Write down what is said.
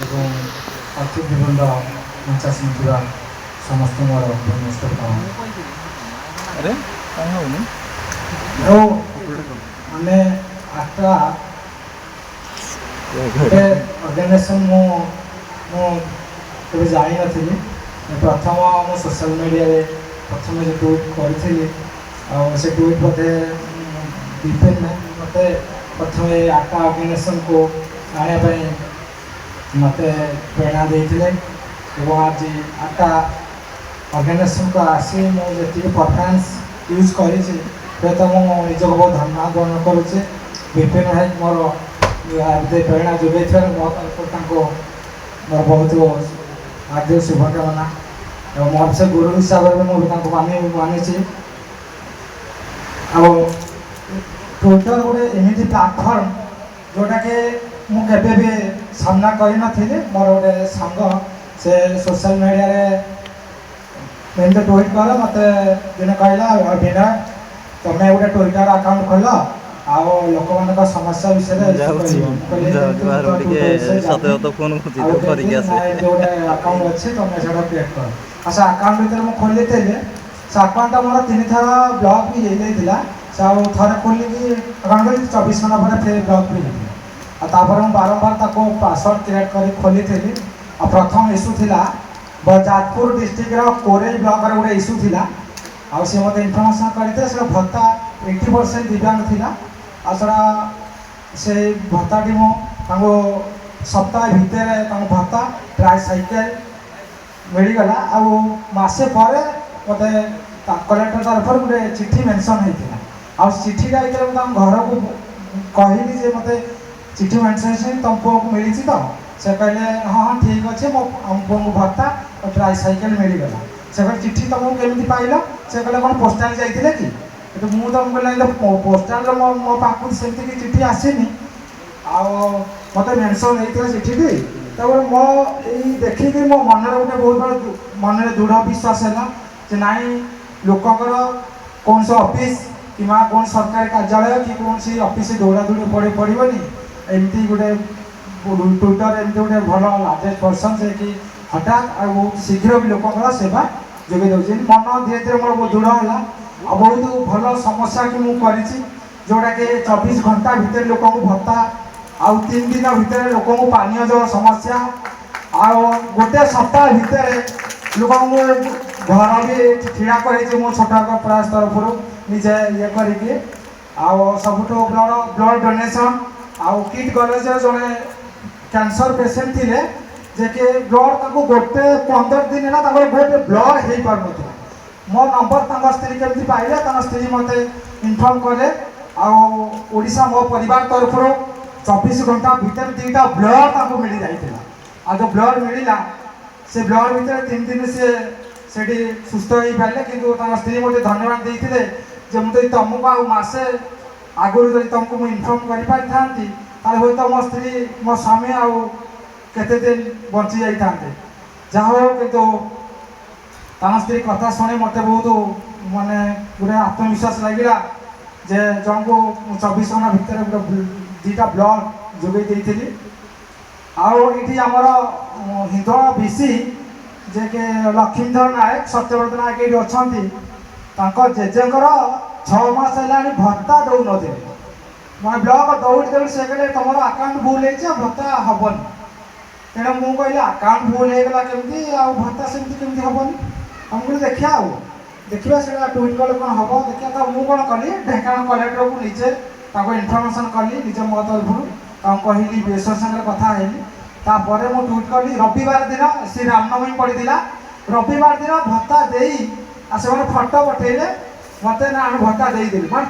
ଏବଂ ଅତିଥି ବୃନ୍ଦ ମଞ୍ଚାସୀନ ସମସ୍ତ ମୋର ନମସ୍କାର। अरे कौन होनी ମାନେ ଆଠଟା ଗୋଟେ ଅର୍ଗାନାଇଜେସନ୍ ମୁଁ କେବେ ଜାଣିନଥିଲି। ପ୍ରଥମ ମୁଁ ସୋସିଆଲ ମିଡ଼ିଆରେ ପ୍ରଥମେ ଯେଉଁ ଟ୍ୱିଟ୍ କରିଥିଲି ଆଉ ସେ ଟ୍ୱିଟ୍ ବୋଧେ ବିପିନ ମୋତେ ପ୍ରଥମେ ଆଠଟା ଅର୍ଗାନାଇଜେସନ୍କୁ ଆଣିବା ପାଇଁ ମୋତେ ପ୍ରେରଣା ଦେଇଥିଲେ ଏବଂ ଆଜି ଆଠଟା ଅର୍ଗାନାଇଜେସନ୍କୁ ଆସି ମୁଁ ଯେତିକି ପରଫର୍ମାନ୍ସ ୟୁଜ୍ କରିଛି ହୁଏତ ମୁଁ ନିଜକୁ ବହୁତ ଧନ୍ୟବାଦ ଗ୍ରହଣ କରୁଛି। ବିପିନ ଭାଇ ମୋର ଏତେ ପ୍ରେରଣା ଯୋଗାଇଥିବାରୁ ମୋ ତରଫରୁ ତାଙ୍କୁ ମୋର ବହୁତ ଆଦ୍ୟ ଶୁଭକାମନା ଏବଂ ମୋର ସେ ଗୁରୁ ହିସାବରେ ମୁଁ ବି ତାଙ୍କୁ ମାନିଛି। ଆଉ ଟ୍ୱିଟର ଗୋଟେ ଏମିତି ପ୍ଲାଟଫର୍ମ ଯେଉଁଟାକି ମୁଁ କେବେ ବି ସାମ୍ନା କରିନଥିଲି। ମୋର ଗୋଟେ ସାଙ୍ଗ ସେ ସୋସିଆଲ ମିଡ଼ିଆରେ ଏମିତି ଟ୍ୱିଟ୍ କର ମୋତେ ଦିନେ କହିଲା ବିନୟ ତମେ ଗୋଟେ ଟ୍ୱିଟର ଆକାଉଣ୍ଟ ଖୋଲ ଆଉ ଲୋକମାନଙ୍କ ସମସ୍ୟା ବିଷୟରେ ଆଉ ଗୋଟେ ଆକାଉଣ୍ଟ ଅଛି ତମେ ସେଟା କ୍ରିଏଟ୍ କର। ଆଉ ସେ ଆକାଉଣ୍ଟ ଭିତରେ ମୁଁ ଖୋଲିଥିଲି ସେ ଆକାଉଣ୍ଟଟା ମୋର 3 ଥର ବ୍ଲକ୍ ବି ହେଇଯାଇଥିଲା। ସେ ଆଉ ଥରେ ଖୋଲିକି ଆକାଉଣ୍ଟ 24 ଘଣ୍ଟା ପରେ ଫେର୍ ବ୍ଲକ୍ ବି ହେଇଥିଲା। ଆଉ ତାପରେ ମୁଁ ବାରମ୍ବାର ତାକୁ ପାସୱାର୍ଡ଼ କ୍ରିଏଟ୍ କରି ଖୋଲିଥିଲି। ଆଉ ପ୍ରଥମ ଇସ୍ୟୁ ଥିଲା ଯାଜପୁର ଡିଷ୍ଟ୍ରିକ୍ଟର କୋରେଇ ବ୍ଲକରେ ଗୋଟେ ଇସ୍ୟୁ ଥିଲା। ଆଉ ସେ ମୋତେ ଇନଫର୍ମେସନ୍ କରିଥିଲେ ସେଟା ଭତ୍ତା 80% ଦିବ୍ୟାଙ୍ଗ ଥିଲା। ଆଉ ସେଟା ସେ ଭତ୍ତାଟି ମୁଁ ତାଙ୍କୁ ସପ୍ତାହ ଭିତରେ ତାଙ୍କୁ ଭତ୍ତା ସାଇକେଲ ମିଳିଗଲା। ଆଉ ମାସେ ପରେ ମୋତେ କଲେକ୍ଟର ତରଫରୁ ଗୋଟେ ଚିଠି ମେନସନ୍ ହେଇଥିଲା। ଆଉ ଚିଠିଟା ହେଇଥିଲା ମୁଁ ତାଙ୍କ ଘରକୁ କହିଲି ଯେ ମୋତେ ଚିଠି ମେନସନ୍ ହେଇଛି ତମ ପୁଅକୁ ମିଳିଛି ତ? ସେ କହିଲେ ହଁ ହଁ ଠିକ୍ ଅଛି ମୋ ଆମ ପୁଅଙ୍କୁ ଭତ୍ତା ସାଇକେଲ ମିଳିଗଲା। ସେ କହିଲେ ଚିଠି ତମକୁ କେମିତି ପାଇଲ? ସେ କହିଲେ କ'ଣ ପୋଷ୍ଟାଲ ଯାଇଥିଲେ କି? କିନ୍ତୁ ମୁଁ ତମକୁ କହିଲି ପୋଷ୍ଟାଲରେ ମୋ ପାଖକୁ ସେମିତି କିଛି ଚିଠି ଆସିନି ଆଉ ମୋତେ ମେନସନ୍ ହେଇଥିଲା ଚିଠିଟି। ତାପରେ ମୋ ଏଇ ଦେଖିକି ମୋ ମନରେ ଗୋଟେ ବହୁତ ବଡ଼ ମନରେ ଦୃଢ଼ ବିଶ୍ୱାସ ହେଲା ଯେ ନାଇଁ ଲୋକଙ୍କର କୌଣସି ଅଫିସ୍ କିମ୍ବା କୌଣସି ସରକାରୀ କାର୍ଯ୍ୟାଳୟ କି କୌଣସି ଅଫିସ୍ ଦୌଡ଼ାଦୌଡ଼ି ପଡ଼ିବନି। ଏମିତି ଗୋଟେ ଟ୍ୱିଟର ଏମିତି ଗୋଟେ ଭଲ ଲାର୍ଜେଷ୍ଟ ପର୍ସନ୍ ଯେ କି ହଠାତ୍ ଆଉ ବହୁତ ଶୀଘ୍ର ବି ଲୋକଙ୍କର ସେବା ଯୋଗାଇ ଦେଉଛି। ମନ ଧୀରେ ଧୀରେ ମୋର ଦୃଢ଼ ହେଲା ଆଉ ବହୁତ ଭଲ ସମସ୍ୟାକୁ ମୁଁ କରିଛି ଯେଉଁଟାକି 24 ଘଣ୍ଟା ଭିତରେ ଲୋକଙ୍କୁ ଭତ୍ତା ଆଉ 3 ଦିନ ଭିତରେ ଲୋକଙ୍କୁ ପାନୀୟ ଜଳ ସମସ୍ୟା ଆଉ ଗୋଟେ ସପ୍ତାହ ଭିତରେ ଲୋକଙ୍କୁ ଘର ବି ଛିଡ଼ା କରିଛି ମୁଁ ଛୋଟ ପ୍ରୟାସ ତରଫରୁ ନିଜେ ଇଏ କରିକି। ଆଉ ସବୁଠୁ ବ୍ଲଡ଼ ଡୋନେସନ୍ ଆଉ କିଟ୍ କଲେଜରେ ଜଣେ କ୍ୟାନ୍ସର ପେସେଣ୍ଟ ଥିଲେ ଯେ କି ବ୍ଲଡ଼ ତାଙ୍କୁ ଗୋଟେ 15 ଦିନ ହେଲା ତାଙ୍କର ଗୋଟେ ବ୍ଲଡ଼ ହେଇପାରୁନଥିଲା। ମୋ ନମ୍ବର ତାଙ୍କ ସ୍ତ୍ରୀ କେମିତି ପାଇଲେ ତାଙ୍କ ସ୍ତ୍ରୀ ମୋତେ ଇନଫର୍ମ କଲେ ଆଉ ଓଡ଼ିଶା ମୋ ପରିବାର ତରଫରୁ 24 ଘଣ୍ଟା ଭିତରେ 2ଟା ବ୍ଲଡ଼ ତାଙ୍କୁ ମିଳିଯାଇଥିଲା। ଆଉ ଯେଉଁ ବ୍ଲଡ଼ ମିଳିଲା ସେ ବ୍ଲଡ଼ ଭିତରେ 3 ଦିନ ସିଏ ସେଠି ସୁସ୍ଥ ହେଇପାରିଲେ। କିନ୍ତୁ ତାଙ୍କ ସ୍ତ୍ରୀ ମୋତେ ଧନ୍ୟବାଦ ଦେଇଥିଲେ ଯେ ମୁଁ ଯଦି ତୁମକୁ ଆଉ ମାସେ ଆଗରୁ ଯଦି ତୁମକୁ ମୁଁ ଇନଫର୍ମ କରିପାରିଥାନ୍ତି ତାହେଲେ ହୁଏତ ମୋ ସ୍ତ୍ରୀ ମୋ ସ୍ୱାମୀ ଆଉ କେତେ ଦିନ ବଞ୍ଚି ଯାଇଥାନ୍ତେ। ଯାହା ହଉ କିନ୍ତୁ ତାଙ୍କ ସ୍ତ୍ରୀ କଥା ଶୁଣି ମୋତେ ବହୁତ ମାନେ ଗୋଟେ ଆତ୍ମବିଶ୍ୱାସ ଲାଗିଲା ଯେ ଜଣଙ୍କୁ 24 ଘଣ୍ଟା ଭିତରେ ଗୋଟେ 2ଟା ବ୍ଲଡ଼ ଯୋଗାଇ ଦେଇଥିଲି। ଆଉ ଏଠି ଆମର ହିନ୍ଦଳ ବିସି ଯେ କି ଲକ୍ଷ୍ମୀଧର ନାୟକ ସତ୍ୟବ୍ରତ ନାୟକ ଏଠି ଅଛନ୍ତି। ତାଙ୍କ ଜେଜେଙ୍କର 6 ମାସ ହେଲାଣି ଭତ୍ତା ଦେଉନଥିଲେ। ମାନେ ବ୍ଲକ ଦୌଡ଼ି ଦୌଡ଼ି ସେ କହିଲେ ତୁମର ଆକାଉଣ୍ଟ ଭୁଲ ହେଇଛି ଆଉ ଭତ୍ତା ହେବନି। ତେଣୁ ମୁଁ କହିଲି ଆକାଉଣ୍ଟ ଭୁଲ ହେଇଗଲା କେମିତି ଆଉ ଭତ୍ତା ସେମିତି କେମିତି ହେବନି? ମୁଁ କହିଲି ଦେଖିବା ସେଇଟା ଟ୍ୱିଟ୍ କଲେ କ'ଣ ହେବ ଦେଖିବା। ତ ମୁଁ କ'ଣ କଲି ଢେଙ୍କାନାଳ କଲେକ୍ଟରକୁ ନିଜେ ତାଙ୍କୁ ଇନଫର୍ମେସନ୍ କଲି ନିଜେ ମୋ ତରଫରୁ ତାଙ୍କୁ କହିଲି ବିଏସ୍ଓ ସାଙ୍ଗରେ କଥା ହେଇଲି। ତାପରେ ମୁଁ ଟ୍ୱିଟ୍ କଲି ରବିବାର ଦିନ ଶ୍ରୀ ରାମନବମୀ ପଡ଼ିଥିଲା। ରବିବାର ଦିନ ଭତ୍ତା ଦେଇ ସେମାନେ ଫଟୋ ପଠେଇଲେ ମୋତେ ନା ଆମେ ଭତ୍ତା ଦେଇଦେଲୁ। ମାନେ